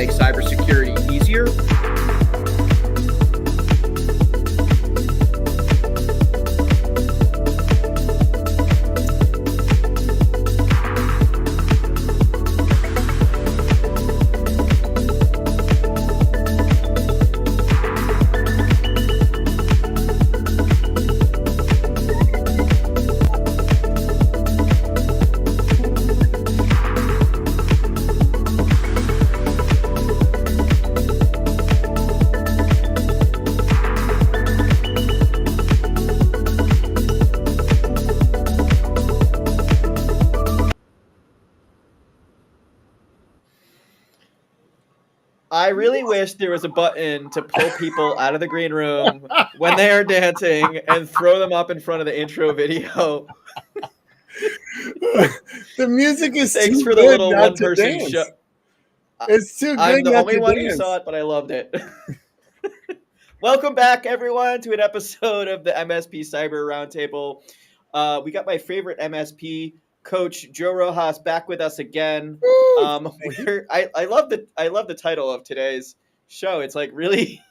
make cybersecurity easier. I really wish there was a button to pull people out of the green room when they are dancing and throw them up in front of the intro video. The music is Thanks too for the good little not to one-person dance. show. It's too good I'm the not only to one dance. who saw it, but I loved it. Welcome back, everyone, to an episode of the MSP Cyber Roundtable. We got my favorite MSP coach, Joe Rojas, back with us again. I love the title of today's show. It's like really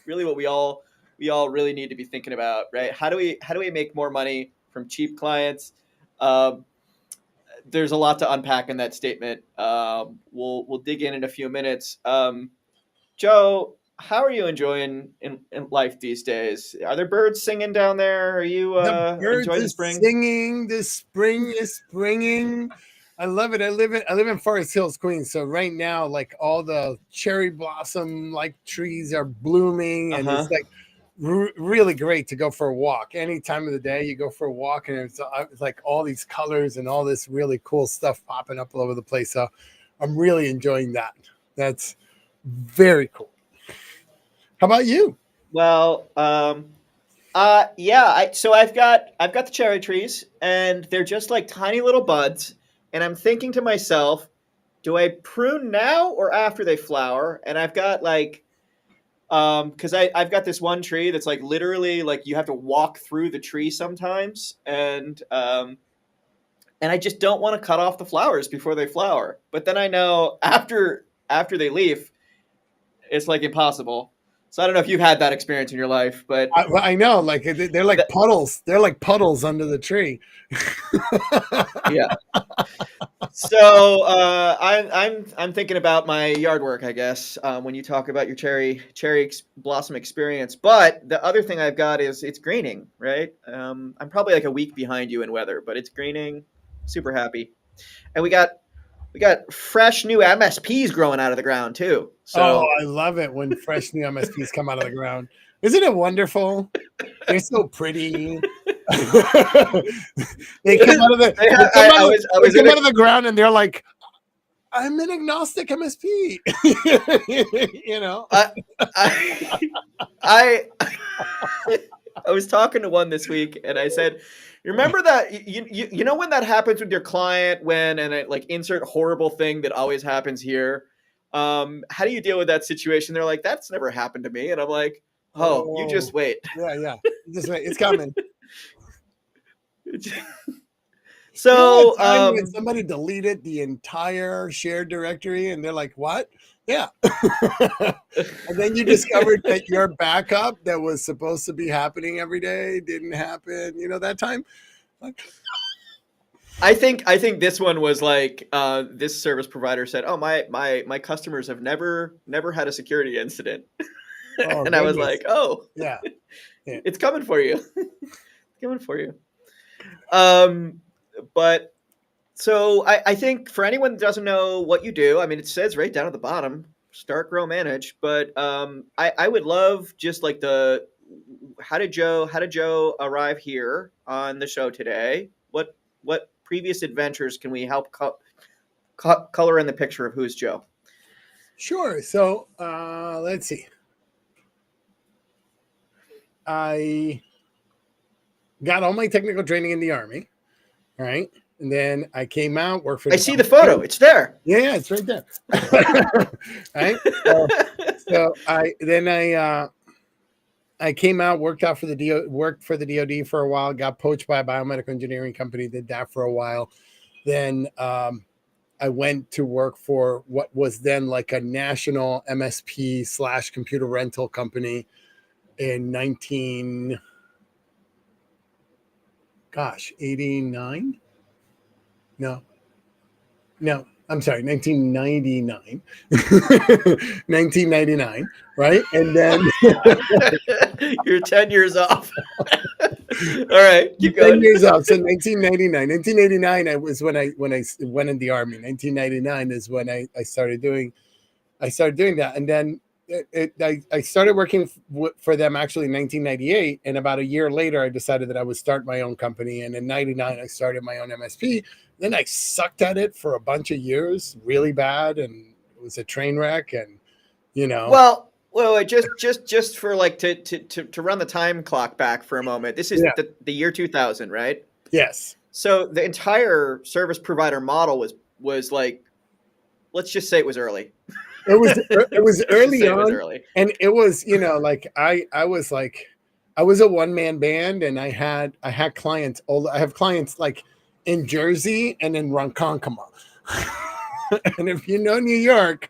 what we all really need to be thinking about, right? How do we make more money from cheap clients? There's a lot to unpack in that statement. We'll dig in a few minutes. Joe, how are you enjoying in life these days? Are there birds singing down there? Are you The birds enjoying the is spring? singing. The spring is springing. I love it. I live in Forest Hills, Queens. So right now, like all the cherry blossom like trees are blooming, and it's like really great to go for a walk. Any time of the day, you go for a walk, and it's like all these colors and all this really cool stuff popping up all over the place. So I'm really enjoying that. That's very cool. How about you? Well, yeah. So I've got the cherry trees, and they're just like tiny little buds. And I'm thinking to myself, do I prune now or after they flower? And I've got like, because I've got this one tree that's like literally like you have to walk through the tree sometimes, and I just don't want to cut off the flowers before they flower. But then I know after they leaf, it's like impossible. So I don't know if you've had that experience in your life, but I know, like they're like puddles. They're like puddles under the tree. yeah. So I'm thinking about my yard work, I guess, when you talk about your cherry blossom experience. But the other thing I've got is it's greening, right? I'm probably like a week behind you in weather, but it's greening. Super happy, and we got fresh new MSPs growing out of the ground too. So I love it when fresh new MSPs come out of the ground. Isn't it wonderful? They're so pretty. They come out of the ground and they're like, I'm an agnostic MSP. You know, I was talking to one this week, and I said, remember that you know when that happens with your client and it like insert horrible thing that always happens here. How do you deal with that situation? They're like, that's never happened to me, and I'm like, oh, you just wait. Yeah, just wait, it's coming. So when somebody deleted the entire shared directory, and they're like, what? Yeah. And then you discovered that your backup that was supposed to be happening every day didn't happen. You know, that time. I think this one was like this service provider said, oh, my customers have never had a security incident. And I was like, oh yeah. It's coming for you. It's coming for you. But so I think for anyone that doesn't know what you do, I mean, it says right down at the bottom, start, grow, manage. But I would love just like how did Joe arrive here on the show today? What previous adventures can we help color in the picture of who's Joe? Sure. So let's see. I got all my technical training in the Army, right? And then I came out, worked for. I see the photo. It's there. Yeah, it's right there. Right. So I came out, worked for the DoD for a while. Got poached by a biomedical engineering company. Did that for a while. Then I went to work for what was then like a national MSP slash computer rental company in 19, gosh, 89? No, no, I'm sorry, 1999. 1999, right? And then You're 10 years off. All right, keep 10 going. years off. So 1999. 1989 I was when I went in the army. 1999 is when I started doing that. And then I started working for them actually in 1998. And about a year later, I decided that I would start my own company. And in 99, I started my own MSP. Then I sucked at it for a bunch of years, really bad. And it was a train wreck. And, you know, Well, just for like to run the time clock back for a moment. This is yeah, the year 2000, right? yes. So the entire service provider model was like, let's just say it was early. It was Let's just early say it was on, early. and it was, like I was a one man band, and I had clients. I have clients like in Jersey and in Ronkonkoma. And if you know New York,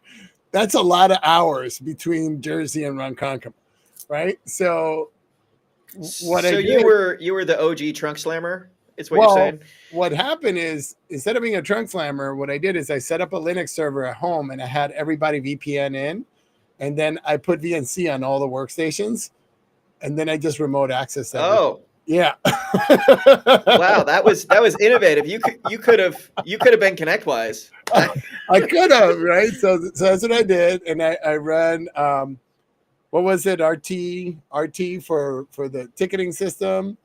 that's a lot of hours between Jersey and Ronkonkoma, right? So what I So did, you were the OG trunk slammer, is what you're well, saying? what happened is instead of being a trunk slammer, what I did is I set up a Linux server at home and I had everybody VPN in, and then I put VNC on all the workstations, and then I just remote access everything. Oh, Yeah. wow, that was innovative. You could have been ConnectWise. I could have, right? So that's what I did, and I ran what was it, RT for the ticketing system,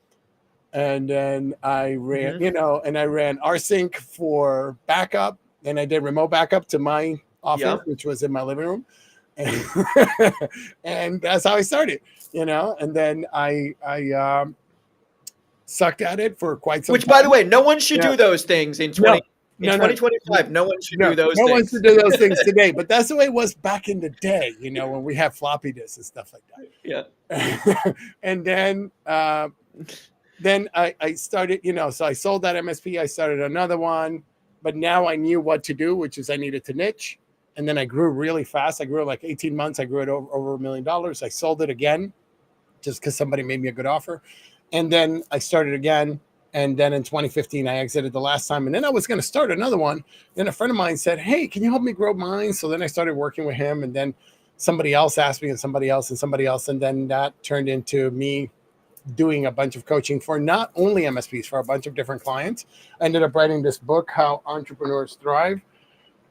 and then I ran, Mhm. and I ran rsync for backup, and I did remote backup to my office, Yep. which was in my living room, and, and that's how I started, and then I sucked at it for quite some Which, by the time. way, no one should Yeah, do those things no, in no, no, 2025. No one should do no, those no one to things. do those things today, but that's the way it was back in the day, when we had floppy disks and stuff like Yeah. that. And then I started, so I sold that MSP. I started another one, but now I knew what to do, which is I needed to niche. And then I grew really fast. I grew like 18 months. I grew it over $1 million. I sold it again just because somebody made me a good offer. And then I started again. And then in 2015, I exited the last time. And then I was going to start another one. Then a friend of mine said, "Hey, can you help me grow mine?" So then I started working with him. And then somebody else asked me, and somebody else, and somebody else. And then that turned into me doing a bunch of coaching for not only MSPs, for a bunch of different clients. I ended up writing this book, How Entrepreneurs Thrive.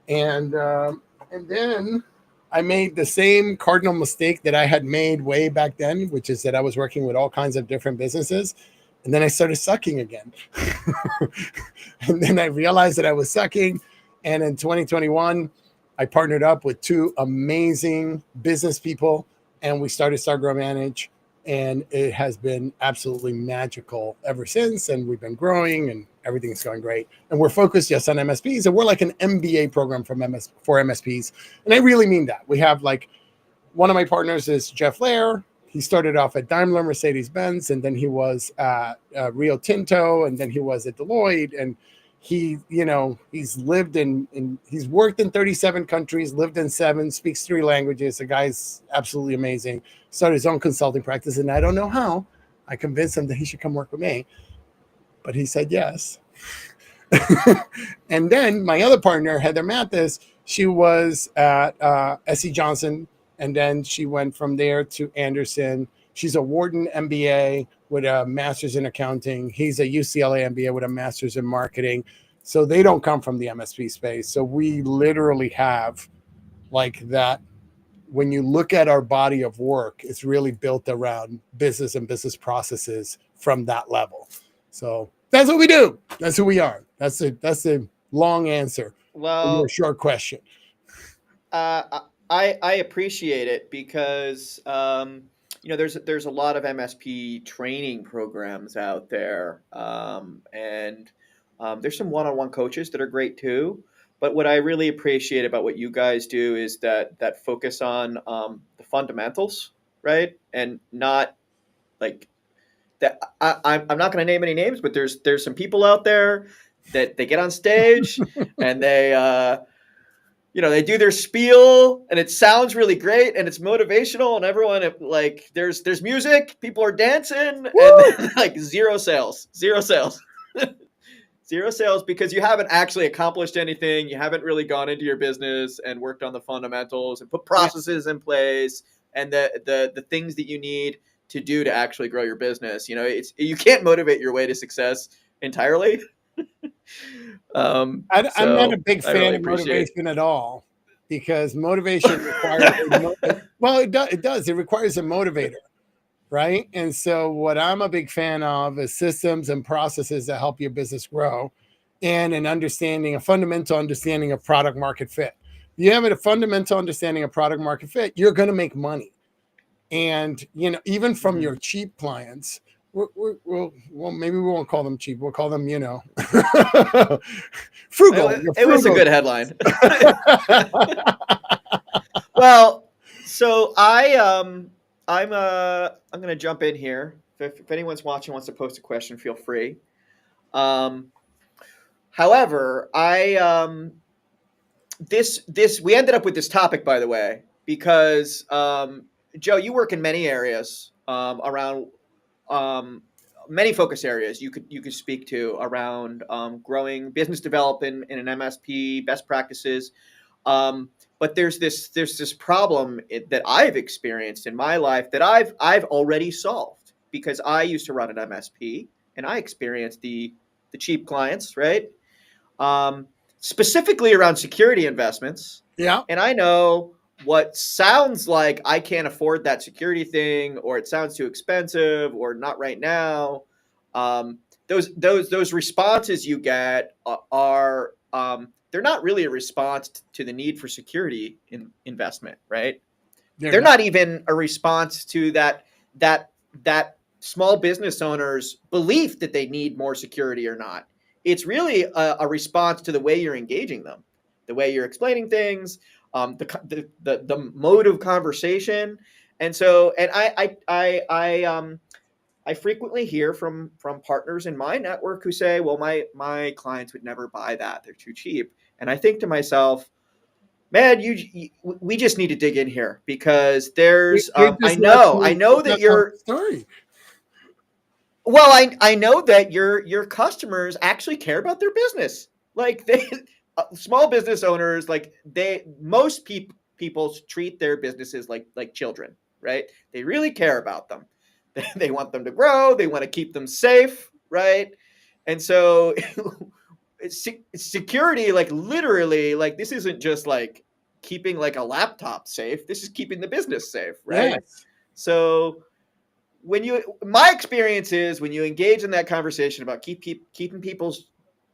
And then I made the same cardinal mistake that I had made way back then, which is that I was working with all kinds of different businesses. And then I started sucking again. And then I realized that I was sucking. And in 2021, I partnered up with two amazing business people, and we started Start Grow Manage. And it has been absolutely magical ever since. And we've been growing, and everything's going great. And we're focused just on MSPs. And we're like an MBA program for MSPs. And I really mean that. We have like, one of my partners is Jeff Lair. He started off at Daimler, Mercedes-Benz, and then he was at Rio Tinto, and then he was at Deloitte. And he's lived he's worked in 37 countries, lived in 7, speaks 3 languages. The guy's absolutely amazing. Started his own consulting practice, and I don't know how I convinced him that he should come work with me, but he said yes. And then my other partner, Heather Mathis, she was at SC Johnson, and then she went from there to Anderson. She's a Wharton MBA with a master's in accounting. He's a UCLA MBA with a master's in marketing. So they don't come from the MSP space. So we literally have like that. When you look at our body of work, it's really built around business and business processes from that level. So that's what we do. That's who we are. That's a long answer for your Well, short question. I appreciate it because there's a lot of MSP training programs out there, and there's some one-on-one coaches that are great too. But what I really appreciate about what you guys do is that focus on the fundamentals, right? And not like that. I'm not going to name any names, but there's some people out there that they get on stage and they do their spiel and it sounds really great and it's motivational and everyone like there's music, people are dancing, and then, like zero sales. Zero sales because you haven't actually accomplished anything. You haven't really gone into your business and worked on the fundamentals and put processes in place and the things that you need to do to actually grow your business. You can't motivate your way to success entirely. I'm not a big fan really of motivation at all, because motivation requires it does. It requires a motivator, right? And so what I'm a big fan of is systems and processes that help your business grow, and a fundamental understanding of product market fit. If you have a fundamental understanding of product market fit, you're going to make money. And even from your cheap clients, well, maybe we won't call them cheap. We'll call them, frugal. It was a good headline. Well, so I'm going to jump in here. If anyone's watching wants to post a question, feel free. However, we ended up with this topic, by the way, because Joe, you work in many areas around many focus areas you could speak to around growing business development in an MSP, best practices. But there's this problem that I've experienced in my life that I've already solved, because I used to run an MSP and I experienced the cheap clients, right? Specifically around security investments. Yeah. And I know what sounds like I can't afford that security thing, or it sounds too expensive, or not right now. Those responses you get are they're not really a response to the need for security investment, right? They're not even a response to that small business owner's belief that they need more security or not. It's really a response to the way you're engaging them, the way you're explaining things, the mode of conversation. And so, and I frequently hear from partners in my network who say, well, my clients would never buy that. They're too cheap. And I think to myself, man, we just need to dig in here, because there's I know that you're story. Well, I know that your customers actually care about their business. Like small business owners, like most people treat their businesses like children, right? They really care about them. They want them to grow. They want to keep them safe, right? And so security, like literally, like this isn't just like keeping like a laptop safe. This is keeping the business safe, right? Yes. So my experience is when you engage in that conversation about keeping people's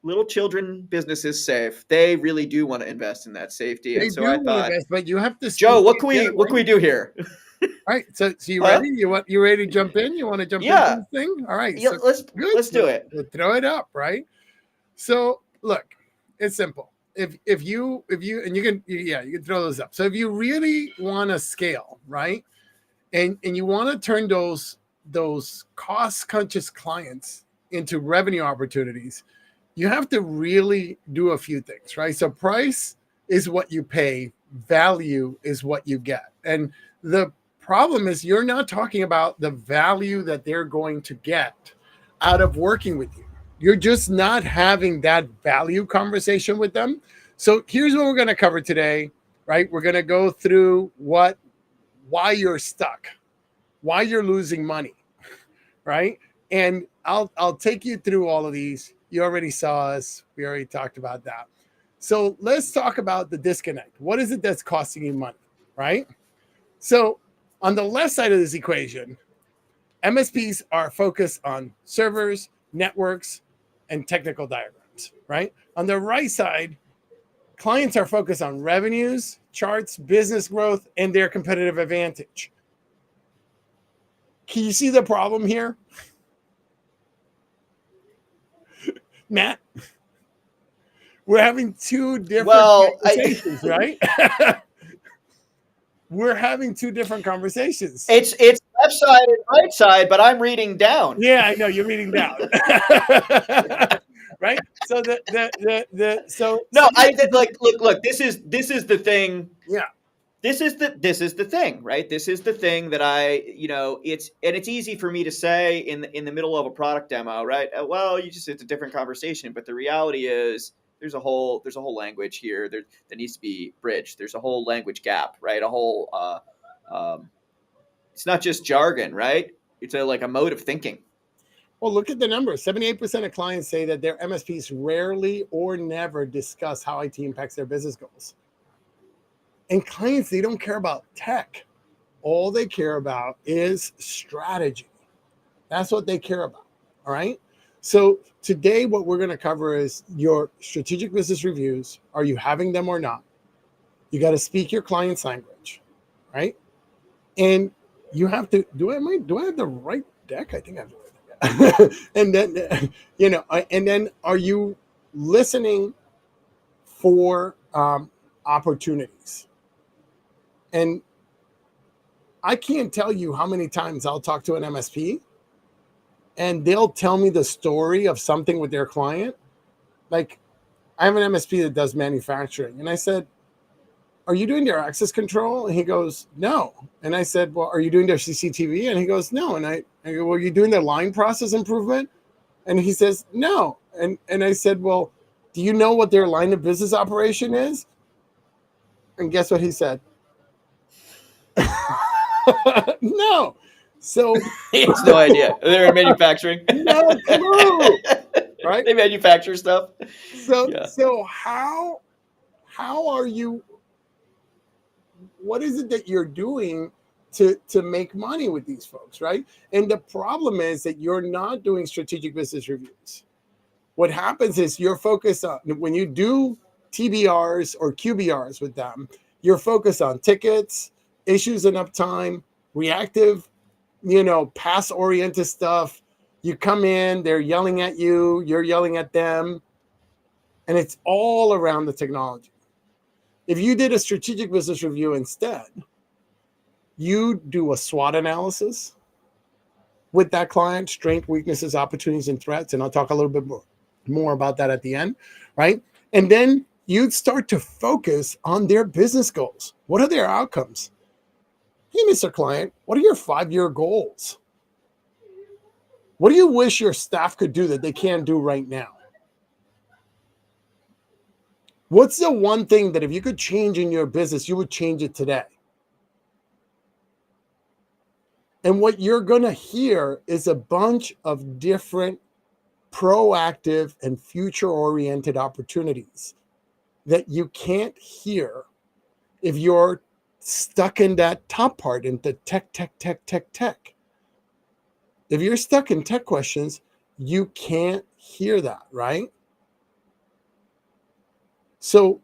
little children businesses safe, they really do want to invest in that safety. And so I thought, but you have to. Joe, what can we do here? All right, so you ready? You ready to jump in? You want to jump into this thing? All right, yeah, let's do it. We'll throw it up, right? So look, it's simple. If you and you can throw those up. So if you really want to scale, right, and you want to turn those cost conscious clients into revenue opportunities, you have to really do a few things, right? So price is what you pay, value is what you get, and the problem is you're not talking about the value that they're going to get out of working with you. You're just not having that value conversation with them. So here's what we're going to cover today, right? We're going to go through why you're stuck, why you're losing money, right? And I'll take you through all of these. You already saw us. We already talked about that. So let's talk about the disconnect. What is it that's costing you money, right? So on the left side of this equation, MSPs are focused on servers, networks, and technical diagrams, right? On the right side, clients are focused on revenues, charts, business growth, and their competitive advantage. Can you see the problem here? Matt? We're having two different conversations, right? We're having two different conversations. It's left side and right side, but I'm reading down. Yeah, I know you're reading down. right? So No, somebody like look. This is the thing. yeah. This is the thing, right? This is the thing that it's easy for me to say in the middle of a product demo, right? Well, it's a different conversation, but the reality is there's a whole language here that needs to be bridged. There's a whole language gap, right? A whole it's not just jargon, right? It's like a mode of thinking. Well, look at the numbers. 78% of clients say that their MSPs rarely or never discuss how IT impacts their business goals. And clients, they don't care about tech. All they care about is strategy. That's what they care about. All right. So today, what we're going to cover is your strategic business reviews. Are you having them or not? You got to speak your client's language, right? And you have to do I have the right deck? I think I have the right deck. And then and then are you listening for opportunities? And I can't tell you how many times I'll talk to an MSP and they'll tell me the story of something with their client. Like, I have an MSP that does manufacturing, and I said, "Are you doing their access control?" And he goes, "No." And I said, "Well, are you doing their CCTV?" And he goes, "No." And I go, "Well, are you doing their line process improvement?" And he says, "No." And I said, "Well, do you know what their line of business operation is?" And guess what he said? No. So He has no idea. They're in manufacturing. no clue, right? They manufacture stuff. So how are you? What is it that you're doing to make money with these folks, right? And the problem is that you're not doing strategic business reviews. What happens is you're focused on, when you do TBRs or QBRs with them, you're focused on tickets, issues and uptime, reactive, pass oriented stuff. You come in, they're yelling at you, you're yelling at them, and it's all around the technology. If you did a strategic business review instead, you do a SWOT analysis with that client: strengths, weaknesses, opportunities, and threats. And I'll talk a little bit more about that at the end, right? And then you'd start to focus on their business goals. What are their outcomes? Hey, Mr. Client, what are your 5-year goals? What do you wish your staff could do that they can't do right now? What's the one thing that if you could change in your business, you would change it today? And what you're going to hear is a bunch of different proactive and future-oriented opportunities that you can't hear if you're stuck in that top part, in the tech. If you're stuck in tech questions, you can't hear that, right? So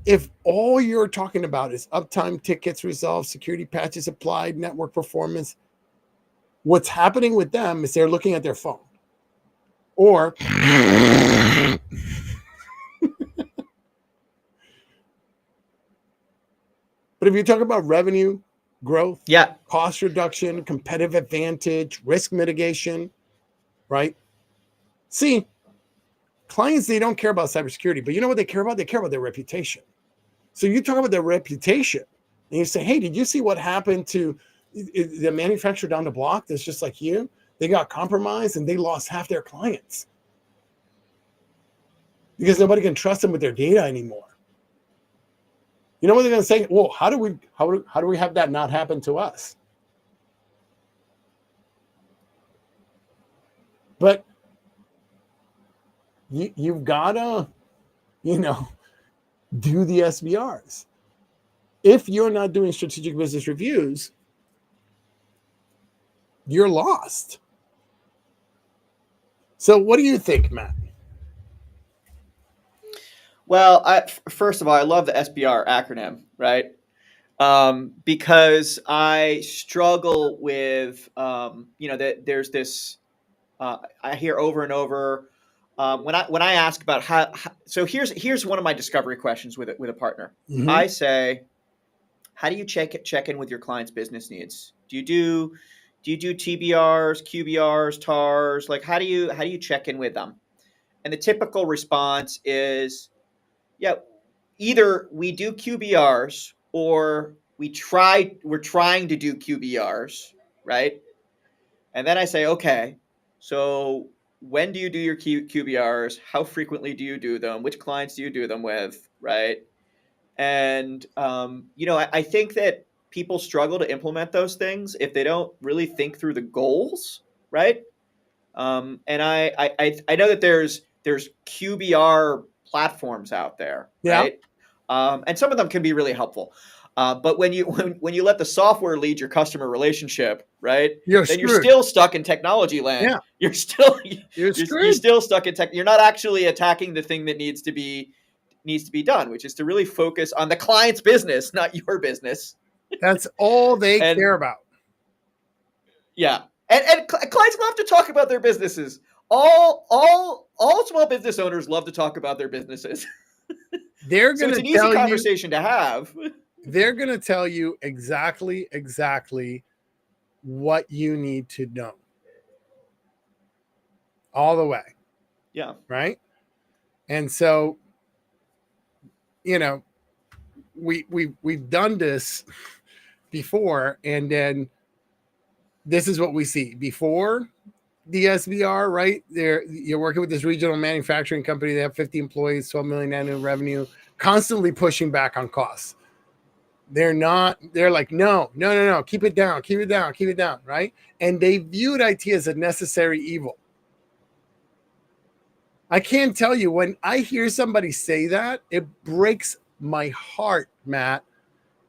if all you're talking about is uptime, tickets resolved, security patches applied, network performance, what's happening with them is they're looking at their phone. Or but if you talk about revenue growth, Yeah. cost reduction, competitive advantage, risk mitigation, right? See, clients, they don't care about cybersecurity, but you know what they care about? They care about their reputation. So you talk about their reputation and you say, hey, did you see what happened to the manufacturer down the block that's just like you? They got compromised and they lost half their clients because nobody can trust them with their data anymore. You know what they're going to say? Well, how do we have that not happen to us? But you've got to, do the SBRs. If you're not doing strategic business reviews, you're lost. So what do you think, Matt? Well, first of all, I love the SBR acronym, right? Because I struggle with, that there's this. I hear over and over when I ask about how. So here's one of my discovery questions with a partner. Mm-hmm. I say, how do you check in with your client's business needs? Do Do you do TBRs, QBRs, TARs? Like, how do you check in with them? And the typical response is, yeah, either we do QBRs or we're trying to do QBRs, right? And then I say, okay, so when do you do your QBRs? How frequently do you do them? Which clients do you do them with, right? And I think that people struggle to implement those things if they don't really think through the goals, right? And I know that there's QBR platforms out there, Yeah, right? And some of them can be really helpful. But when you let the software lead your customer relationship, right, you're then you're screwed. still stuck in technology land. Yeah, You're still you're you're screwed. still stuck in tech. You're not actually attacking the thing that needs to be done, which is to really focus on the client's business, not your business. That's all they And care about. yeah, and clients love to talk about their businesses. All small business owners love to talk about their businesses. They're So going it's to an easy tell you conversation to have. they're going to tell you exactly what you need to know all the way, Yeah. right? And so, you know, we've done this before, and then this is what we see before the SBR, right? You're working with this regional manufacturing company. They have 50 employees, 12 million annual revenue, constantly pushing back on costs. They're like, no, keep it down, right? And they viewed IT as a necessary evil. I can't tell you, when I hear somebody say that, it breaks my heart, Matt.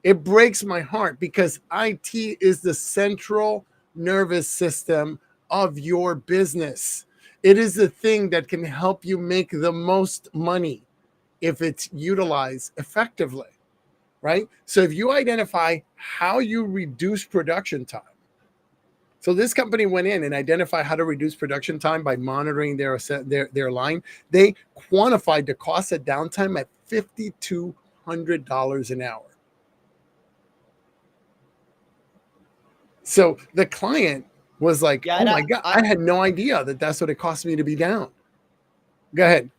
It breaks my heart, because IT is the central nervous system of your business. It is the thing that can help you make the most money if it's utilized effectively, right? So if you identify how you reduce production time, so this company went in and identified how to reduce production time by monitoring their line. They quantified the cost of downtime at $5,200 an hour. So the client was like, Yeah, "Oh and my God, I had no idea that that's what it cost me to be down." Go ahead.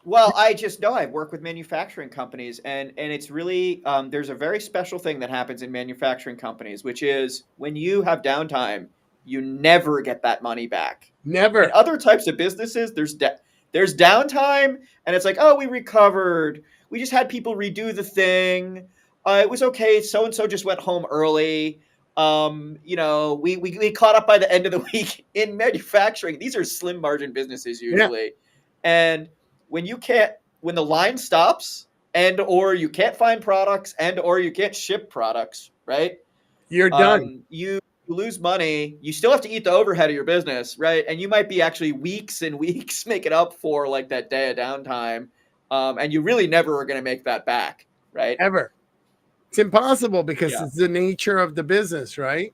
well, I just know I've worked with manufacturing companies, and it's really there's a very special thing that happens in manufacturing companies, which is when you have downtime, you never get that money back. In Never. other types of businesses, there's downtime, and it's like, oh, we recovered. We just had people redo the thing. It was okay. So and so just went home early. We caught up by the end of the week. In manufacturing, these are slim margin businesses Yeah, usually, and when the line stops, and or you can't find products, and or you can't ship products, right? you're done. You lose money. You still have to eat the overhead of your business, right? And you might be actually weeks and weeks making up for like that day of downtime, and you really never are going to make that back, right? Ever. It's impossible, because Yeah. it's the nature of the business, right?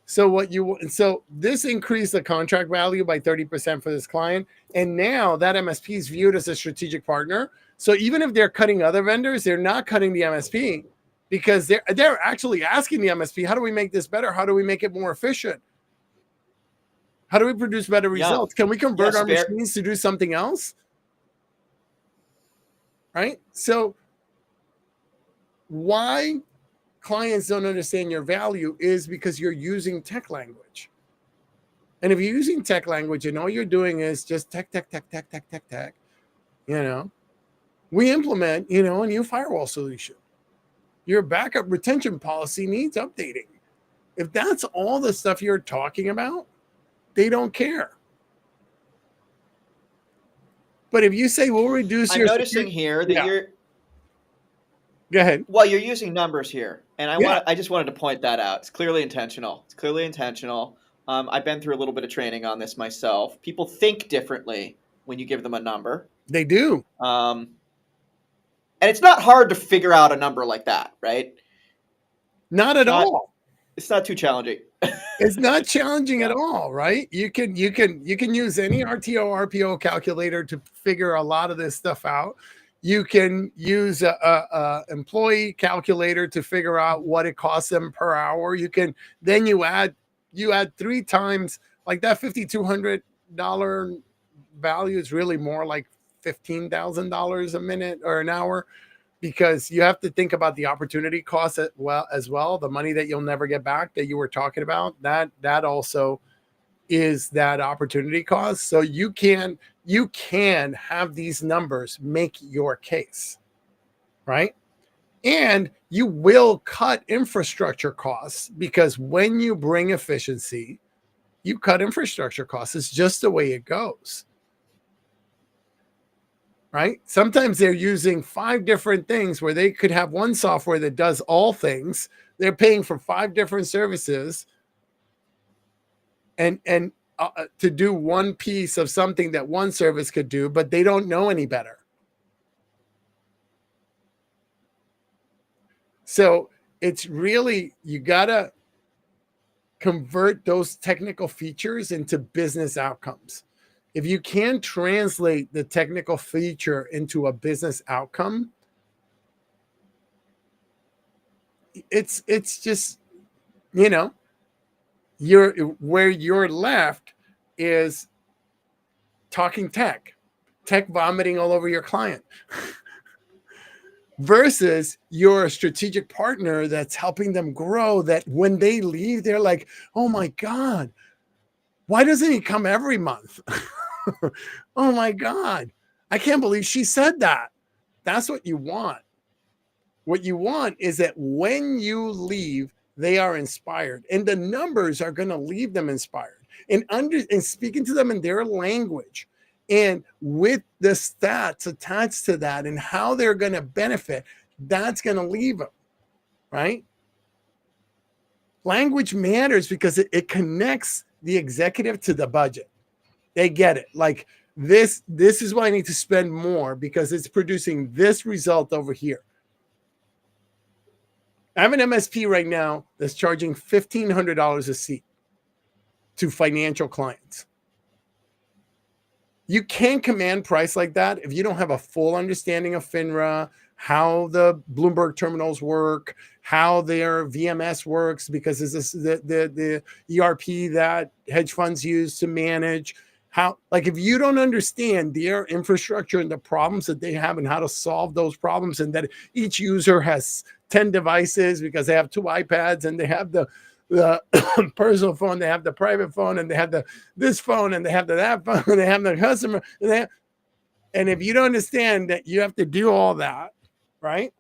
So this increased the contract value by 30% for this client. And now that MSP is viewed as a strategic partner. So even if they're cutting other vendors, they're not cutting the MSP, because they're actually asking the MSP, how do we make this better? How do we make it more efficient? How do we produce better Yeah. results? Can we convert Yes. our machines to do something else? Right? So why clients don't understand your value is because you're using tech language. And if you're using tech language and all you're doing is just tech, you know, we implement, a new firewall solution. Your backup retention policy needs updating. If that's all the stuff you're talking about, they don't care. But if you say we'll reduce I'm your noticing security, here that yeah, go ahead. you're using numbers here, and Yeah, I just wanted to point that out. It's clearly intentional. It's clearly intentional. I've been through a little bit of training on this myself. People think differently when you give them a number. they do. Um, and it's not hard to figure out a number like that, right? Not It's at not all. it's not too challenging. It's not challenging at Yeah. all, right? You can use any RTO RPO calculator to figure a lot of this stuff out. You can use a employee calculator to figure out what it costs them per hour. You can then you add 3 times, like that $5,200 value is really more like $15,000 a minute or an hour, because you have to think about the opportunity cost as well, the money that you'll never get back that you were talking about. That also is that opportunity cost. So you can have these numbers make your case, right? And you will cut infrastructure costs, because when you bring efficiency, you cut infrastructure costs. It's just the way it goes, right? Sometimes they're using 5 different things where they could have one software that does all things. They're paying for 5 different services and to do one piece of something that one service could do, but they don't know any better. So it's really, you gotta convert those technical features into business outcomes. If you can translate the technical feature into a business outcome, it's just, where you're left is talking tech vomiting all over your client, versus your strategic partner that's helping them grow, that when they leave, they're like, oh my God, why doesn't he come every month? Oh my God, I can't believe she said that. That's what you want. What you want is that when you leave, they are inspired, and the numbers are going to leave them inspired, and speaking to them in their language, and with the stats attached to that and how they're going to benefit. That's going to leave them, right? Language matters because it connects the executive to the budget. They get it. Like, this is why I need to spend more, because it's producing this result over here. I have an MSP right now that's charging $1,500 a seat to financial clients. You can't command price like that if you don't have a full understanding of FINRA, how the Bloomberg terminals work, how their VMS works, because this is the ERP that hedge funds use to manage. How, like, if you don't understand their infrastructure and the problems that they have and how to solve those problems, and that each user has 10 devices because they have 2 iPads, and they have the personal phone, they have the private phone, and they have this phone, and they have that phone, and they have the customer, and if you don't understand that you have to do all that, right,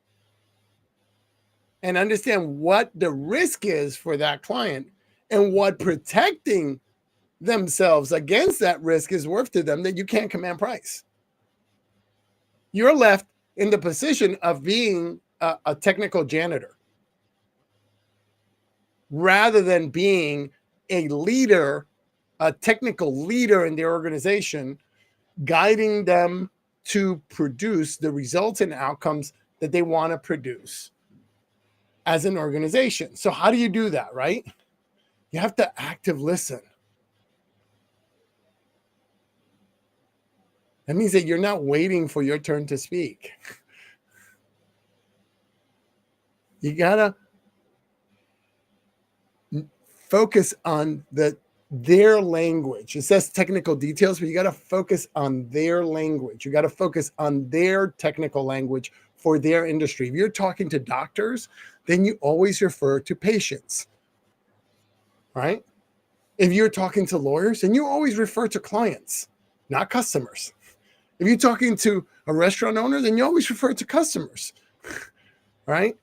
and understand what the risk is for that client and what protecting themselves against that risk is worth to them, that you can't command price. You're left in the position of being a technical janitor, rather than being a leader, a technical leader in their organization, guiding them to produce the results and outcomes that they want to produce as an organization. So how do you do that, right? You have to active listen. That means that you're not waiting for your turn to speak. You gotta focus on their language. It says technical details, but you got to focus on their language. You got to focus on their technical language for their industry. If you're talking to doctors, then you always refer to patients, right? If you're talking to lawyers, then you always refer to clients, not customers. If you're talking to a restaurant owner, then you always refer to customers, right?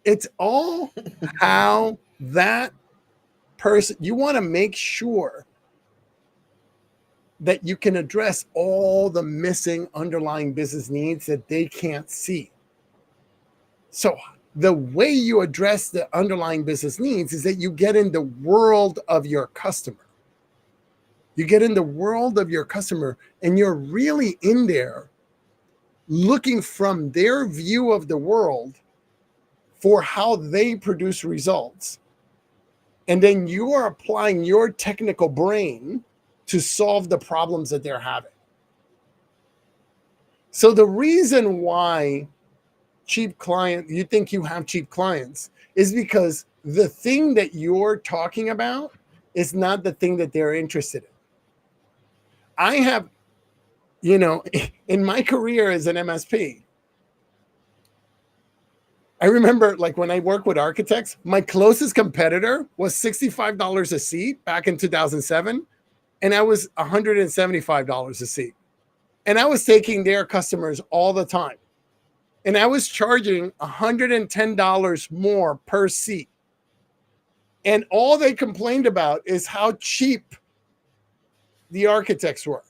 It's all how that person, you want to make sure that you can address all the missing underlying business needs that they can't see. So the way you address the underlying business needs is that you get in the world of your customer. You get in the world of your customer, and you're really in there looking from their view of the world for how they produce results. And then you are applying your technical brain to solve the problems that they're having. So the reason why you think you have cheap clients is because the thing that you're talking about is not the thing that they're interested in. I have, in my career as an MSP, I remember like when I worked with architects, my closest competitor was $65 a seat back in 2007, and I was $175 a seat. And I was taking their customers all the time. And I was charging $110 more per seat. And all they complained about is how cheap the architects were.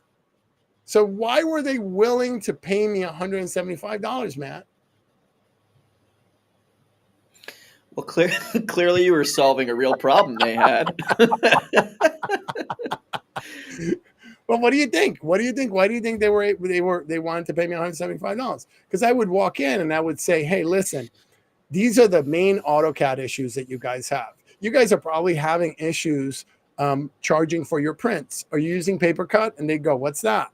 So why were they willing to pay me $175, Matt? Well, clearly you were solving a real problem they had. Well, what do you think? What do you think? Why do you think they wanted to pay me $175? Because I would walk in and I would say, hey, listen, these are the main AutoCAD issues that you guys have. You guys are probably having issues charging for your prints. Are you using paper cut? And they go, what's that?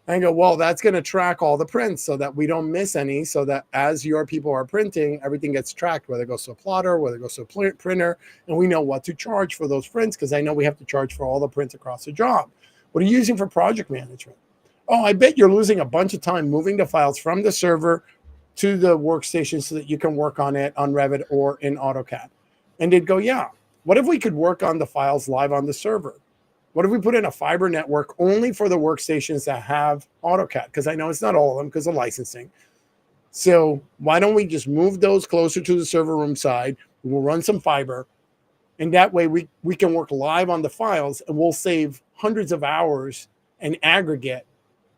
I go, well, that's going to track all the prints so that we don't miss any, so that as your people are printing, everything gets tracked, whether it goes to a plotter, whether it goes to a printer, and we know what to charge for those prints, because I know we have to charge for all the prints across the job. What are you using for project management? Oh, I bet you're losing a bunch of time moving the files from the server to the workstation so that you can work on it on Revit or in AutoCAD. And they'd go, yeah, what if we could work on the files live on the server? What if we put in a fiber network only for the workstations that have AutoCAD? Because I know it's not all of them because of licensing. So why don't we just move those closer to the server room side? We'll run some fiber. And that way we can work live on the files, and we'll save hundreds of hours in aggregate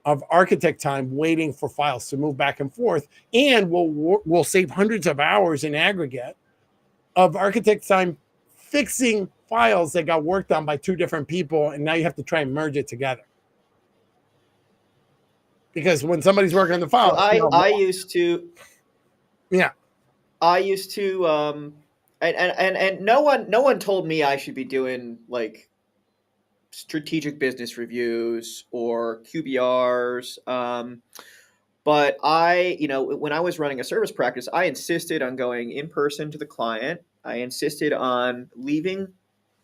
of architect time waiting for files to move back and forth. And we'll save hundreds of hours in aggregate of architect time fixing files that got worked on by two different people, and now you have to try and merge it together. Because when somebody's working on the file, So I used to yeah. And no one told me I should be doing like strategic business reviews or QBRs. But when I was running a service practice, I insisted on going in person to the client. I insisted on leaving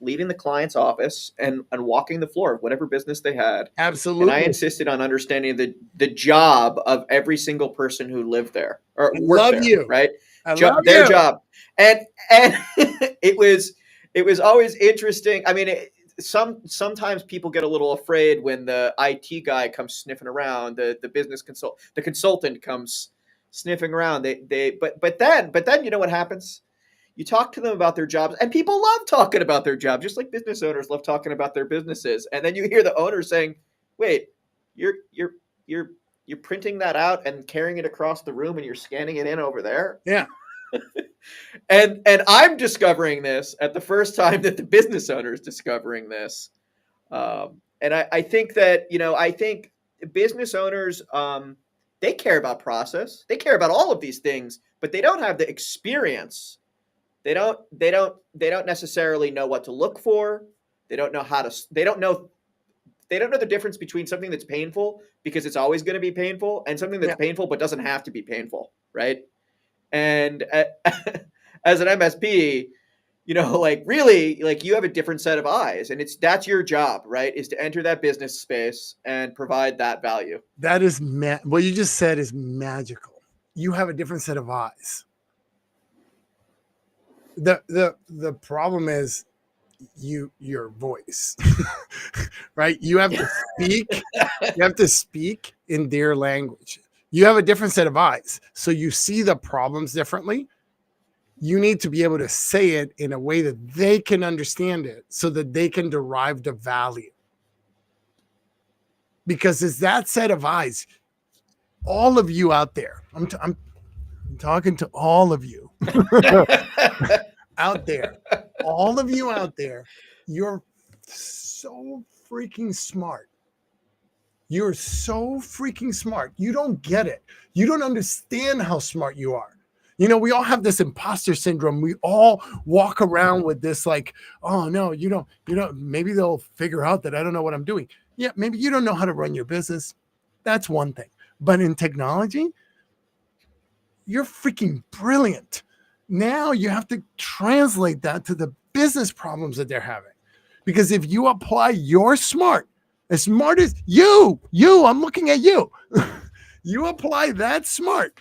the client's office and walking the floor of whatever business they had. Absolutely. And I insisted on understanding the job of every single person who lived there or worked there, right? Their job. And it was always interesting. I mean, sometimes people get a little afraid when the IT guy comes sniffing around, the consultant comes sniffing around. But then you know what happens? You talk to them about their jobs, and people love talking about their jobs, just like business owners love talking about their businesses. And then you hear the owner saying, "Wait, you're printing that out and carrying it across the room, and you're scanning it in over there?" Yeah. And I'm discovering this at the first time that the business owner is discovering this. And I think that, I think business owners, they care about process. They care about all of these things, but they don't have the experience. They don't necessarily know what to look for. They don't know they don't know the difference between something that's painful because it's always going to be painful and something that's painful but doesn't have to be painful, right? And as an MSP, really, you have a different set of eyes, and that's your job, right? Is to enter that business space and provide that value. That is what you just said is magical. You have a different set of eyes. The problem is your voice, right? You have to speak in their language. You have a different set of eyes, so you see the problems differently. You need to be able to say it in a way that they can understand it so that they can derive the value. Because it's that set of eyes. All of you out there, I'm talking to all of you out there. All of you out there, you're so freaking smart. You're so freaking smart. You don't get it. You don't understand how smart you are. We all have this imposter syndrome. We all walk around with this like, oh no, you don't, maybe they'll figure out that I don't know what I'm doing. Yeah, maybe you don't know how to run your business. That's one thing. But in technology, you're freaking brilliant. Now you have to translate that to the business problems that they're having. Because if you apply your as smart as I'm looking at you. You apply that smart,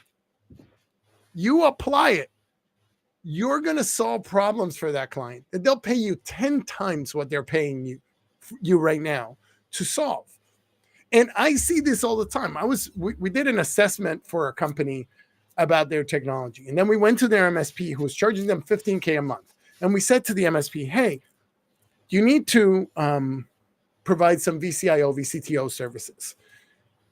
you apply it, you're going to solve problems for that client. And they'll pay you 10 times what they're paying you right now to solve. And I see this all the time. We did an assessment for a company about their technology. And then we went to their MSP who was charging them $15K a month. And we said to the MSP, hey, you need to provide some VCIO, VCTO services.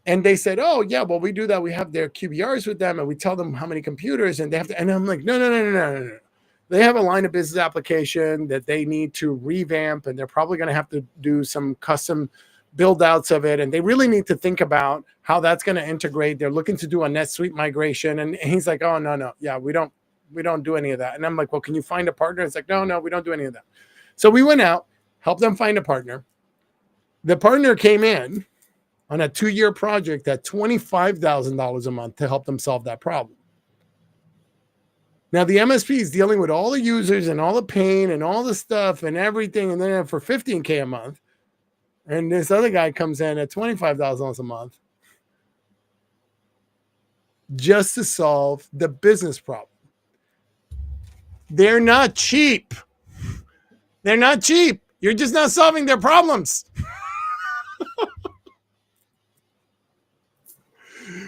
And they said, oh, yeah, well, we do that. We have their QBRs with them and we tell them how many computers and they have to. And I'm like, no. They have a line of business application that they need to revamp and they're probably going to have to do some custom build outs of it. And they really need to think about how that's going to integrate. They're looking to do a NetSuite migration. And he's like, oh, no. Yeah, we don't do any of that. And I'm like, well, can you find a partner? It's like, no, we don't do any of that. So we went out, helped them find a partner. The partner came in on a 2-year project at $25,000 a month to help them solve that problem. Now, the MSP is dealing with all the users and all the pain and all the stuff and everything, and then for $15K a month. And this other guy comes in at $25,000 a month just to solve the business problem. They're not cheap. They're not cheap. You're just not solving their problems.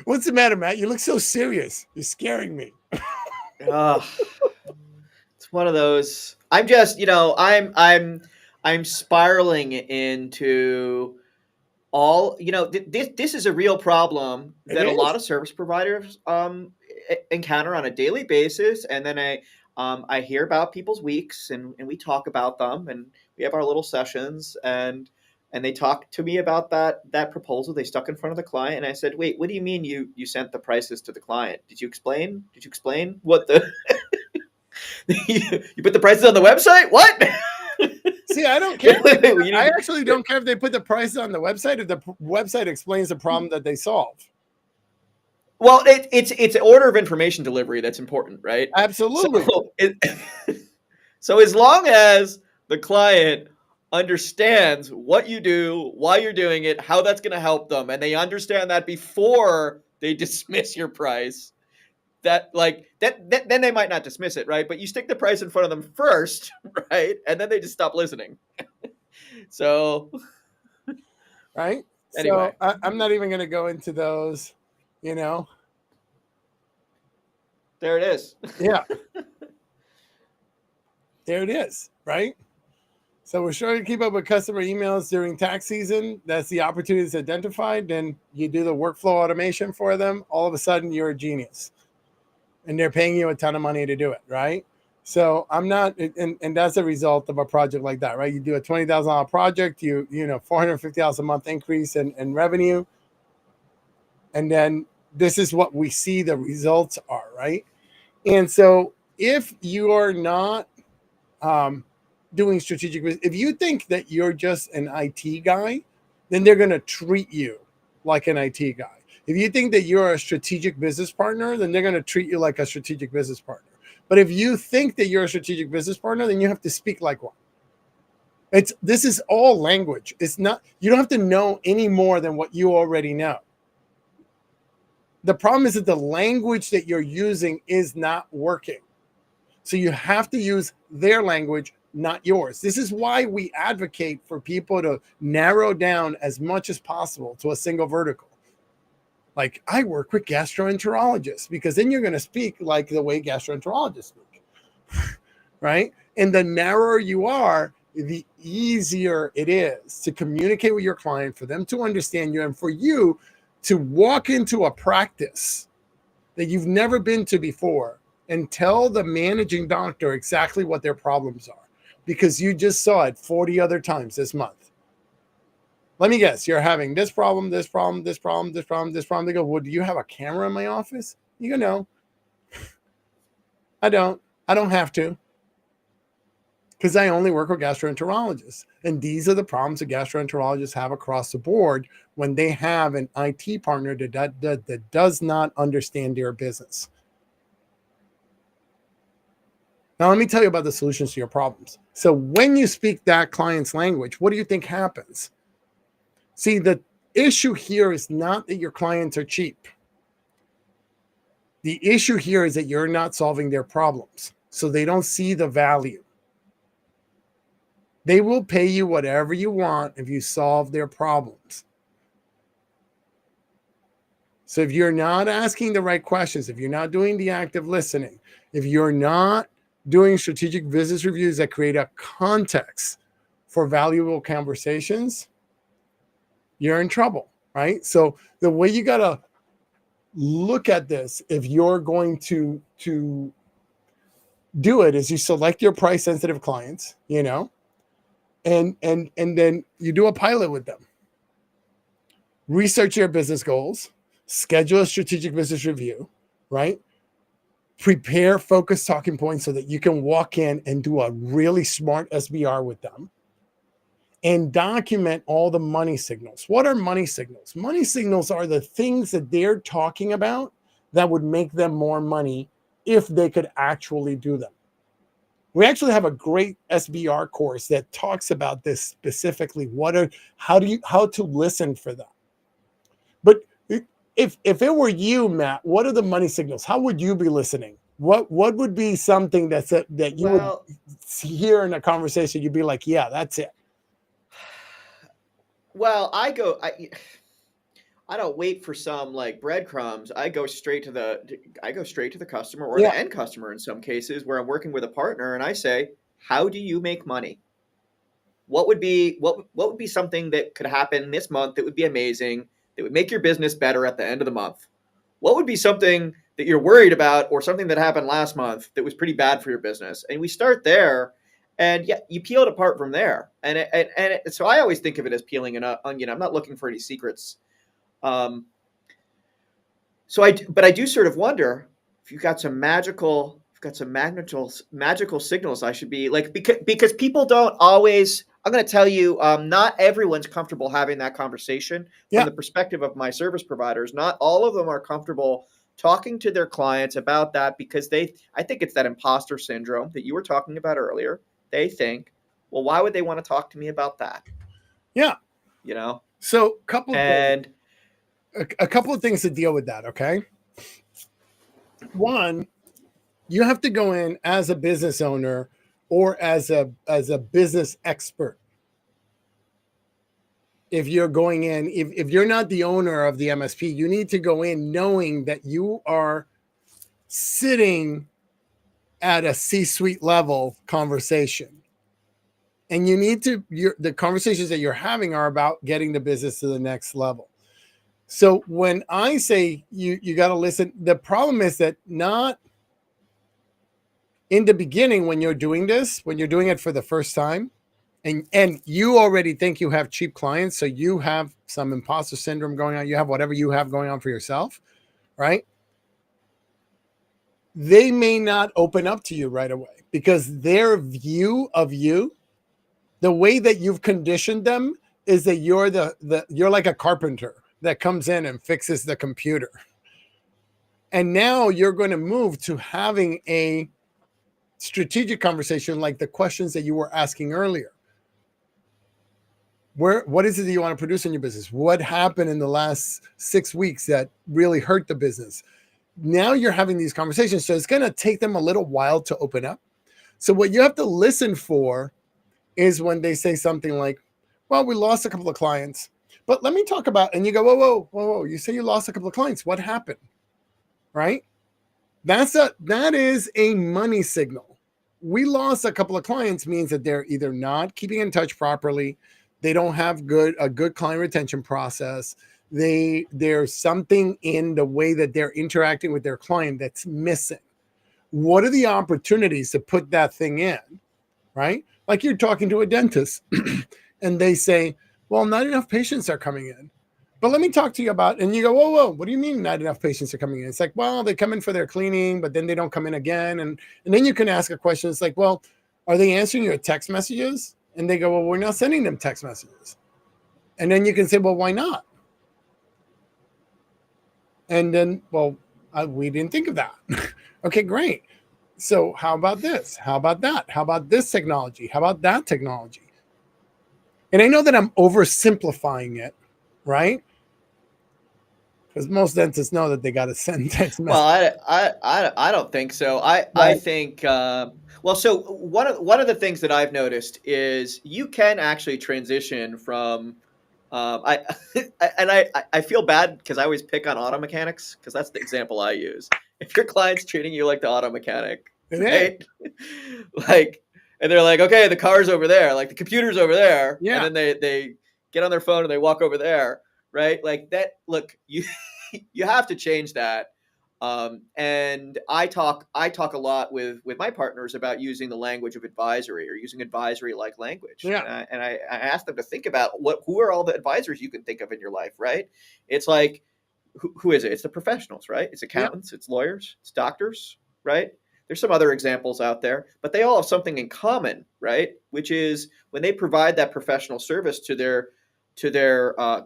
What's the matter, Matt? You look so serious. You're scaring me. It's one of those. I'm just, I'm spiraling into all. This is a real problem that a lot of service providers encounter on a daily basis, and then I hear about people's weeks, and we talk about them, and we have our little sessions, and they talk to me about that proposal they stuck in front of the client, and I said, wait, what do you mean you sent the prices to the client? Did you explain what the you put the prices on the website? What? See, I don't care. I actually don't care if they put the prices on the website if the website explains the problem that they solve. Well, it's order of information delivery that's important, right? Absolutely. So as long as the client understands what you do, why you're doing it, how that's going to help them, and they understand that before they dismiss your price, then they might not dismiss it, right? But you stick the price in front of them first, right? And then they just stop listening. So, right? Anyway. So I'm not even going to go into those, There it is. Yeah. There it is, right? So we're sure to keep up with customer emails during tax season. That's the opportunity that's identified. Then you do the workflow automation for them. All of a sudden, you're a genius. And they're paying you a ton of money to do it, right? So I'm not, and that's a result of a project like that, right? You do a $20,000 project, $450 a month increase in revenue. And then this is what we see the results are, right? And so if you are not doing strategic, if you think that you're just an IT guy, then they're going to treat you like an IT guy. If you think that you're a strategic business partner, then they're going to treat you like a strategic business partner. But if you think that you're a strategic business partner, then you have to speak like one. This is all language. It's not, you don't have to know any more than what you already know. The problem is that the language that you're using is not working. So you have to use their language, not yours. This is why we advocate for people to narrow down as much as possible to a single vertical. Like, I work with gastroenterologists, because then you're going to speak like the way gastroenterologists speak, right? And the narrower you are, the easier it is to communicate with your client, for them to understand you, and for you to walk into a practice that you've never been to before and tell the managing doctor exactly what their problems are, because you just saw it 40 other times this month. Let me guess, you're having this problem, this problem, this problem, this problem, this problem. They go, well, do you have a camera in my office? You go, no, I don't have to. because I only work with gastroenterologists. And these are the problems that gastroenterologists have across the board when they have an IT partner that does not understand their business. Now, let me tell you about the solutions to your problems. So when you speak that client's language, what do you think happens? See, the issue here is not that your clients are cheap. The issue here is that you're not solving their problems. So they don't see the value. They will pay you whatever you want if you solve their problems. So if you're not asking the right questions, if you're not doing the active listening, if you're not doing strategic business reviews that create a context for valuable conversations, you're in trouble, right? So the way you got to look at this, if you're going to do it, is you select your price sensitive clients, and then you do a pilot with them. Research their business goals, schedule a strategic business review, right? Prepare focused talking points so that you can walk in and do a really smart SBR with them, and document all the money signals. What are money signals? Money signals are the things that they're talking about that would make them more money if they could actually do them. We actually have a great SBR course that talks about this specifically. How to listen for them. But if it were you, Matt, what are the money signals? How would you be listening? What would be something that you would hear in a conversation? You'd be like, yeah, that's it. Well, I don't wait for some like breadcrumbs. I go straight to the customer or the end customer in some cases where I'm working with a partner, and I say, how do you make money? What would be something that could happen this month that would be amazing, that would make your business better at the end of the month? What would be something that you're worried about, or something that happened last month that was pretty bad for your business? And we start there, and you peel it apart from there. So I always think of it as peeling an onion. I'm not looking for any secrets. But I do sort of wonder if you've got some magical signals I should be like, because people don't always. I'm going to tell you, not everyone's comfortable having that conversation from the perspective of my service providers. Not all of them are comfortable talking to their clients about that, because I think it's that imposter syndrome that you were talking about earlier. They think, well, why would they want to talk to me about that? Yeah. So a couple of things to deal with that. Okay. One, you have to go in as a business owner or as a business expert. If you're going in, if you're not the owner of the MSP, you need to go in knowing that you are sitting at a C-suite level conversation. And you need to, the conversations that you're having are about getting the business to the next level. So when I say you got to listen, the problem is that not in the beginning, when you're doing this, when you're doing it for the first time, and you already think you have cheap clients, so you have some imposter syndrome going on, you have whatever you have going on for yourself, right? They may not open up to you right away because their view of you, the way that you've conditioned them, is that you're you're like a carpenter that comes in and fixes the computer. And now you're going to move to having a strategic conversation like the questions that you were asking earlier. What is it that you want to produce in your business? What happened in the last 6 weeks that really hurt the business? Now you're having these conversations. So it's going to take them a little while to open up. So what you have to listen for is when they say something like, well, we lost a couple of clients, but let me talk about, and you go, whoa. You say you lost a couple of clients. What happened? Right? That is a money signal. We lost a couple of clients means that they're either not keeping in touch properly. They don't have a good client retention process. There's something in the way that they're interacting with their client that's missing. What are the opportunities to put that thing in, right? Like you're talking to a dentist and they say, well, not enough patients are coming in. But let me talk to you about, and you go, whoa, what do you mean not enough patients are coming in? It's like, well, they come in for their cleaning, but then they don't come in again. And then you can ask a question. It's like, well, Are they answering your text messages? And they go, well, we're not sending them text messages. And then you can say, well, why not? And then, well, we didn't think of that. Okay, great. So how about this? How about that? How about this technology? How about that technology? And I know that I'm oversimplifying it, right? Because most dentists know that they got to send text Well, messages. I don't think so. I Right. think well, so one of the things that I've noticed is you can actually transition from I and I feel bad because I always pick on auto mechanics because that's the example I use. If your client's treating you like the auto mechanic, It is. right? Like, and they're like, okay, the car's over there, like the computer's over there, and Yeah. then they get on their phone and they walk over there, right? Like that. Look, you you have to change that. And I talk a lot with my partners about using the language of advisory or using advisory like language. Yeah. And I ask them to think about who are all the advisors you can think of in your life, right? It's like who is it? It's the professionals, right? It's Yeah. accountants, it's lawyers, it's doctors, right? There's some other examples out there, but they all have something in common, right? Which is when they provide that professional service to their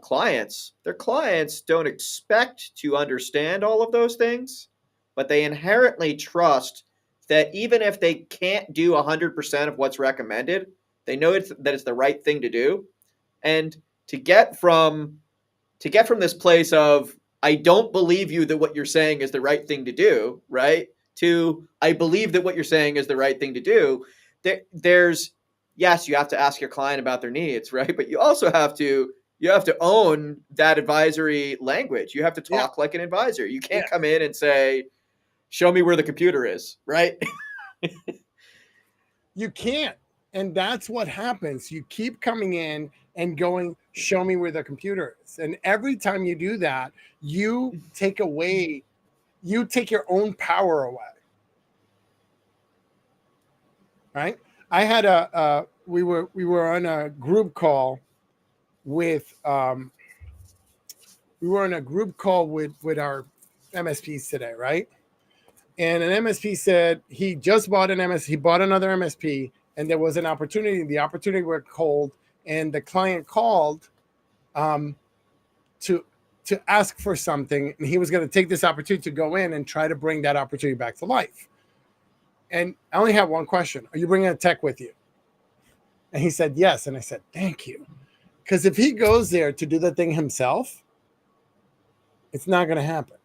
clients, their clients don't expect to understand all of those things, but they inherently trust that even if they can't do 100% of what's recommended, they know that it's the right thing to do. And to get from this place of I don't believe you that what you're saying is the right thing to do, right? To I believe that what you're saying is the right thing to do. There's yes, you have to ask your client about their needs, right? But you have to own that advisory language. You have to Yeah. talk like an advisor. You Yeah. can't come in and say, "Show me where the computer is," right? You can't. And that's what happens. You keep coming in and going, show me where the computer is. And every time you do that, you take away, you take your own power away. Right. I had we were on a group call with with our MSPs today, right? And an MSP said he just bought an he bought another MSP, and there was an opportunity. The opportunity were cold, and the client called um, to ask for something, and he was going to take this opportunity to go in and try to bring that opportunity back to life. And I only have one question: are you bringing a tech with you? And he said yes. And I said thank you, because if he goes there to do the thing himself, it's not going to happen.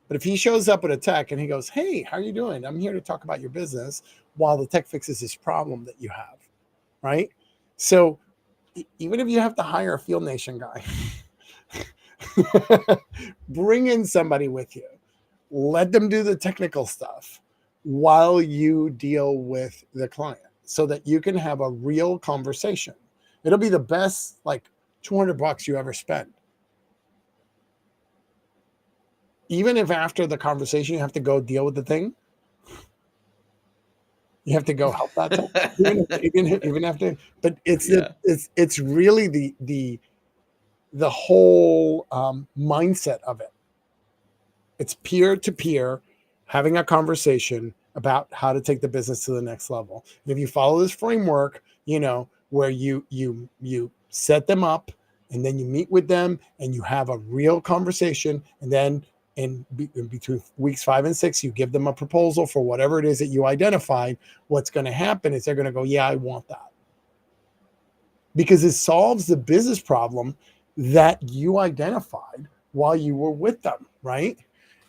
But if he shows up with a tech and he goes, hey, how are you doing? I'm here to talk about your business while the tech fixes this problem that you have, right? So even if you have to hire a Field Nation guy, bring in somebody with you. Let them do the technical stuff while you deal with the client so that you can have a real conversation. It'll be the best, like, $200 you ever spend. Even if after the conversation you have to go deal with the thing, you have to go help that tech. Even after, but Yeah. it's really the whole mindset of it. It's peer to peer, having a conversation about how to take the business to the next level. And if you follow this framework, where you set them up, and then you meet with them and you have a real conversation, and then in between weeks 5 and 6, you give them a proposal for whatever it is that you identified. What's going to happen is they're going to go, yeah, I want that, because it solves the business problem that you identified while you were with them, right?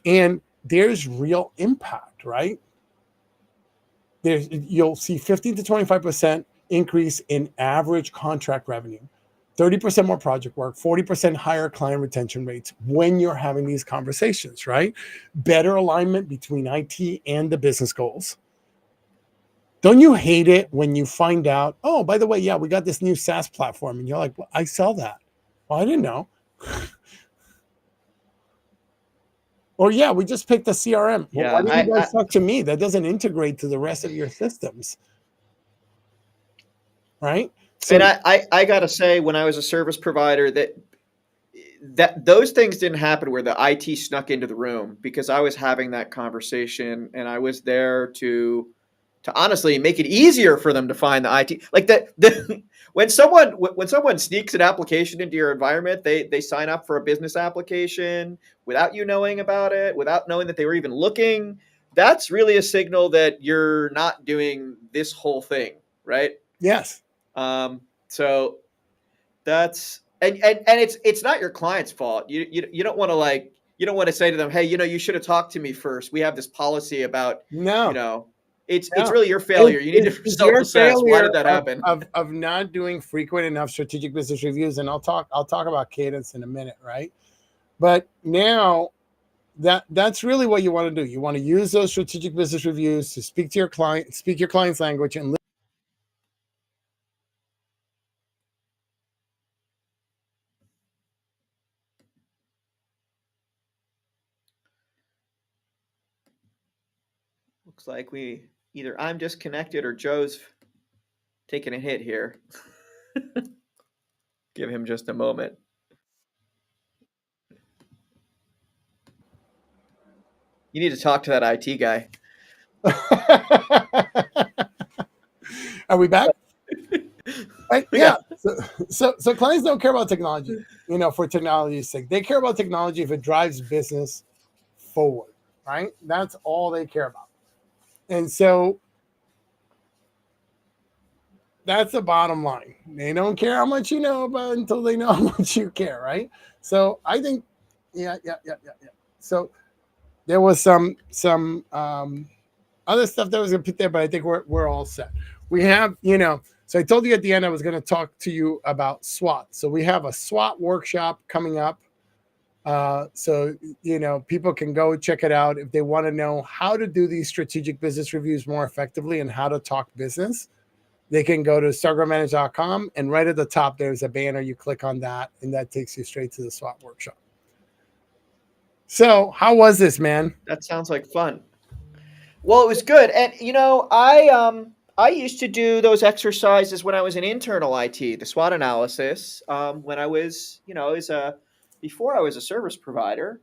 And there's real impact, right? You'll see 15 to 25% increase in average contract revenue, 30% more project work, 40% higher client retention rates when you're having these conversations, right? Better alignment between IT and the business goals. Don't you hate it when you find out, oh, by the way, yeah, we got this new SaaS platform, and you're like, well, I sell that. Well, I didn't know. Or yeah, we just picked a CRM. Well, why Yeah. didn't you I guys talk to me? That doesn't integrate to the rest of your systems, right? and So I gotta say, when I was a service provider, that those things didn't happen where the IT snuck into the room because I was having that conversation and I was there to to honestly make it easier for them to find the IT. Like the when someone sneaks an application into your environment, they sign up for a business application without you knowing about it, without knowing that they were even looking. That's really a signal that you're not doing this whole thing, right? Yes. So that's and it's not your client's fault. You don't want to like you don't want to say to them, hey, you should have talked to me first. We have this policy about you No. know it's No. really your failure. You need to It's self your assess. Why failure did that of, happen? of not doing frequent enough strategic business reviews. And I'll talk about cadence in a minute, right? But now that's really what you want to do. You want to use those strategic business reviews to speak to your client, speak your client's language, and Looks like we either I'm disconnected or Joe's taking a hit here. Give him just a moment. You need to talk to that IT guy. Are we back? Right? Yeah. Yeah. So clients don't care about technology, for technology's sake. They care about technology if it drives business forward, right? That's all they care about. And so that's the bottom line. They don't care how much you know about until they know how much you care, right? So I think, yeah. So there was some other stuff that was gonna put there, but I think we're all set. We have, so I told you at the end I was going to talk to you about SWOT. So we have a SWOT workshop coming up. So people can go check it out if they want to know how to do these strategic business reviews more effectively and how to talk business. They can go to stargrowmanage.com, and right at the top there's a banner. You click on that, and that takes you straight to the SWOT workshop. So how was this, man? That sounds like fun. Well, it was good, and I used to do those exercises when I was in internal IT, the SWOT analysis. When I was as a before I was a service provider,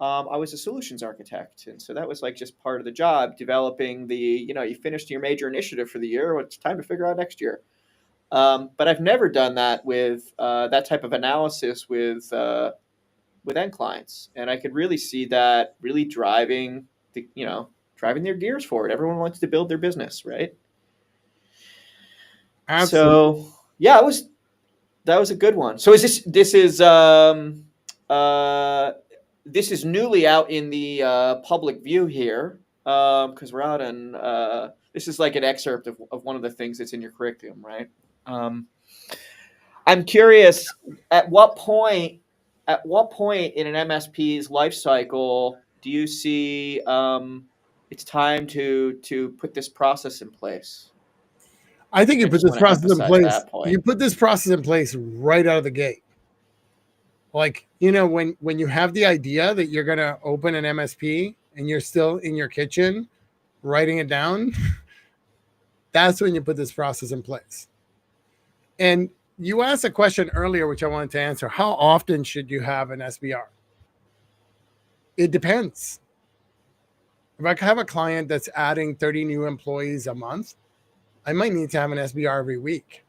I was a solutions architect, and so that was like just part of the job, developing the you finished your major initiative for the year. Well, it's time to figure out next year. But I've never done that with that type of analysis with end clients, and I could really see that really driving their gears forward. Everyone wants to build their business, right? Absolutely. So yeah, that was a good one. So uh this is newly out in the public view here because we're out in this is like an excerpt of one of the things that's in your curriculum, right? I'm curious at what point in an MSP's life cycle do you see it's time to put this process in place? I think you I put just this want to process in emphasize place. that point. You put this process in place right out of the gate. Like, when you have the idea that you're going to open an MSP and you're still in your kitchen writing it down, that's when you put this process in place. And you asked a question earlier, which I wanted to answer. How often should you have an SBR? It depends. If I have a client that's adding 30 new employees a month, I might need to have an SBR every week.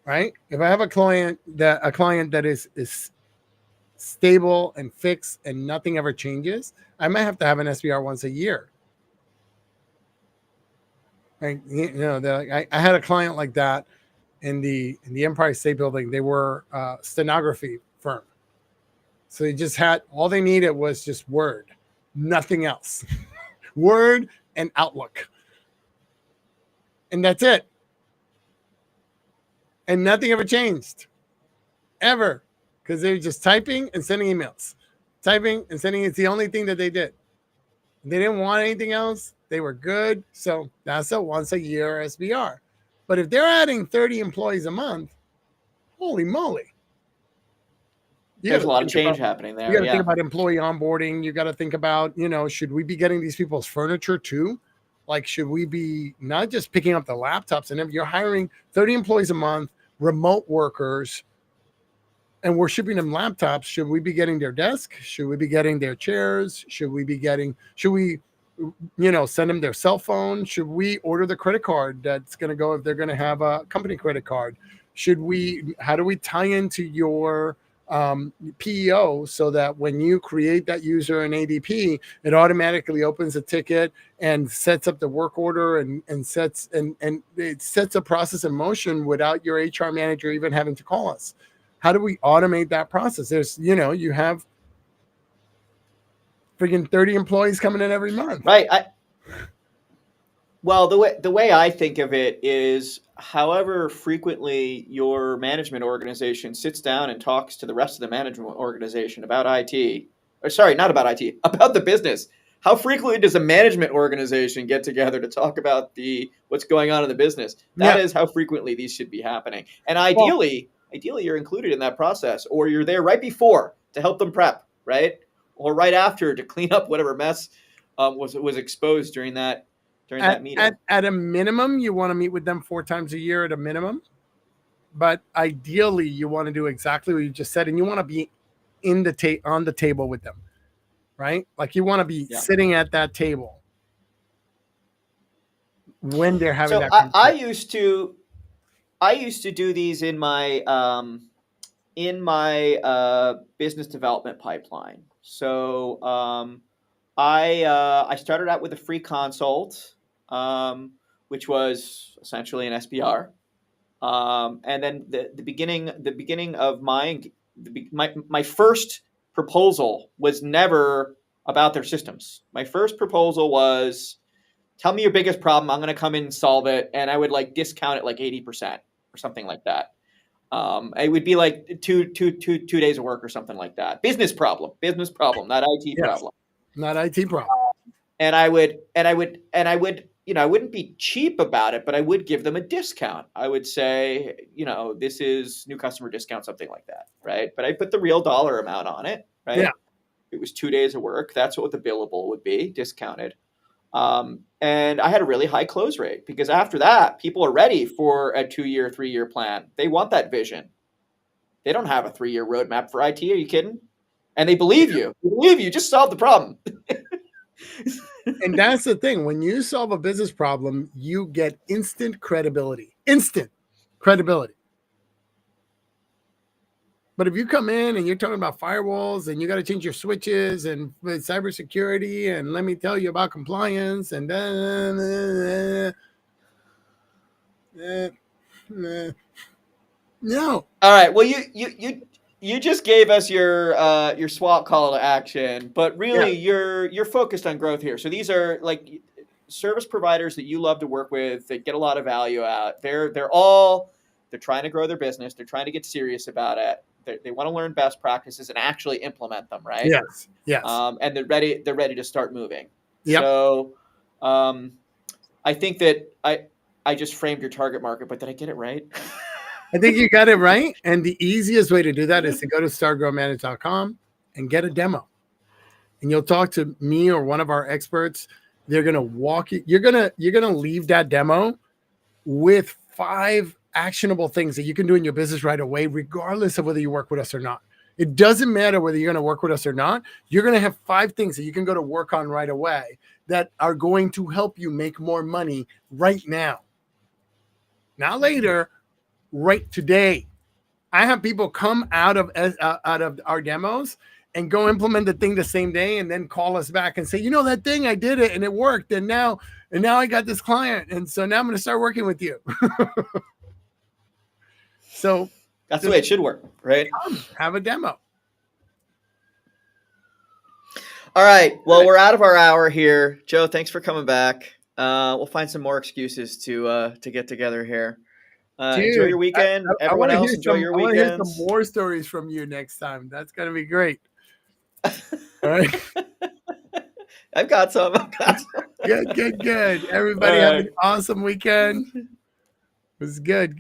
Right? If I have a client that is stable and fixed and nothing ever changes, I might have to have an SBR once a year. Right? I had a client like that in the Empire State Building. They were a stenography firm. So they just had, all they needed was just Word, nothing else. Word and Outlook. And that's it. And nothing ever changed. Ever. Because they were just typing and sending emails. Typing and sending, it's the only thing that they did. They didn't want anything else. They were good. So that's a once a year SBR. But if they're adding 30 employees a month, holy moly. There's a lot of change happening You there. got to think Yeah. about employee onboarding. You got to think about, should we be getting these people's furniture too? Like, should we be not just picking up the laptops? And if you're hiring 30 employees a month, remote workers, and we're shipping them laptops, should we be getting their desk? Should we be getting their chairs? Should we send them their cell phone? Should we order the credit card that's going to go if they're going to have a company credit card? How do we tie into your PEO so that when you create that user in ADP, it automatically opens a ticket and sets up the work order and it sets a process in motion without your HR manager even having to call us? How do we automate that process? You have freaking 30 employees coming in every month. Right. Well, the way I think of it is, however frequently your management organization sits down and talks to the rest of the management organization about IT, or sorry, not about IT, about the business. How frequently does a management organization get together to talk about what's going on in the business? That is how frequently these should be happening. And ideally, you're included in that process, or you're there right before to help them prep, right? Or right after to clean up whatever mess was exposed during that meeting. At a minimum, you want to meet with them 4 times a year at a minimum. But ideally, you want to do exactly what you just said, and you want to be on the table with them, right? Like you want to be sitting at that table when they're having that. I used to do these in my business development pipeline. So I started out with a free consult, which was essentially an SBR, and then the beginning of my first proposal was never about their systems. My first proposal was, tell me your biggest problem. I'm going to come in and solve it, and I would discount it 80% or something like that. It would be like two days of work or something like that. Business problem, not IT problem. Not IT problem. And I would, I wouldn't be cheap about it, but I would give them a discount. I would say, this is new customer discount, something like that, right? But I put the real dollar amount on it, right? Yeah. It was 2 days of work. That's what the billable would be, discounted. And I had a really high close rate because after that, people are ready for a 2-year, 3-year plan. They want that vision. They don't have a 3-year roadmap for IT. Are you kidding? And they believe you. They believe you. Just solve the problem. And that's the thing. When you solve a business problem, you get instant credibility. Instant credibility. But if you come in and you're talking about firewalls and you got to change your switches and cybersecurity and let me tell you about compliance and no. All right. Well, you just gave us your SWAT call to action, but really you're focused on growth here. So these are service providers that you love to work with that get a lot of value out. They're trying to grow their business. They're trying to get serious about it. They want to learn best practices and actually implement them, right? Yes. And they're ready to start moving. Yep. So I think that I just framed your target market, but did I get it right? I think you got it right. And the easiest way to do that is to go to startgrowmanage.com and get a demo. And you'll talk to me or one of our experts. They're going to walk you. You're going to leave that demo with 5 actionable things that you can do in your business right away, regardless of whether you work with us or not. It doesn't matter whether you're going to work with us or not. You're going to have 5 things that you can go to work on right away that are going to help you make more money right now. Not later, right today. I have people come out of our demos and go implement the thing the same day and then call us back and say, that thing, I did it and it worked. And now I got this client. And so now I'm going to start working with you. So that's the way it should work, right? Have a demo. All right. Well, we're out of our hour here. Joe, thanks for coming back. We'll find some more excuses to get together here. Dude, enjoy your weekend. Everyone else, enjoy your weekend. I want to hear some more stories from you next time. That's going to be great. All right. I've got some. Good. Everybody have an awesome weekend. It was good.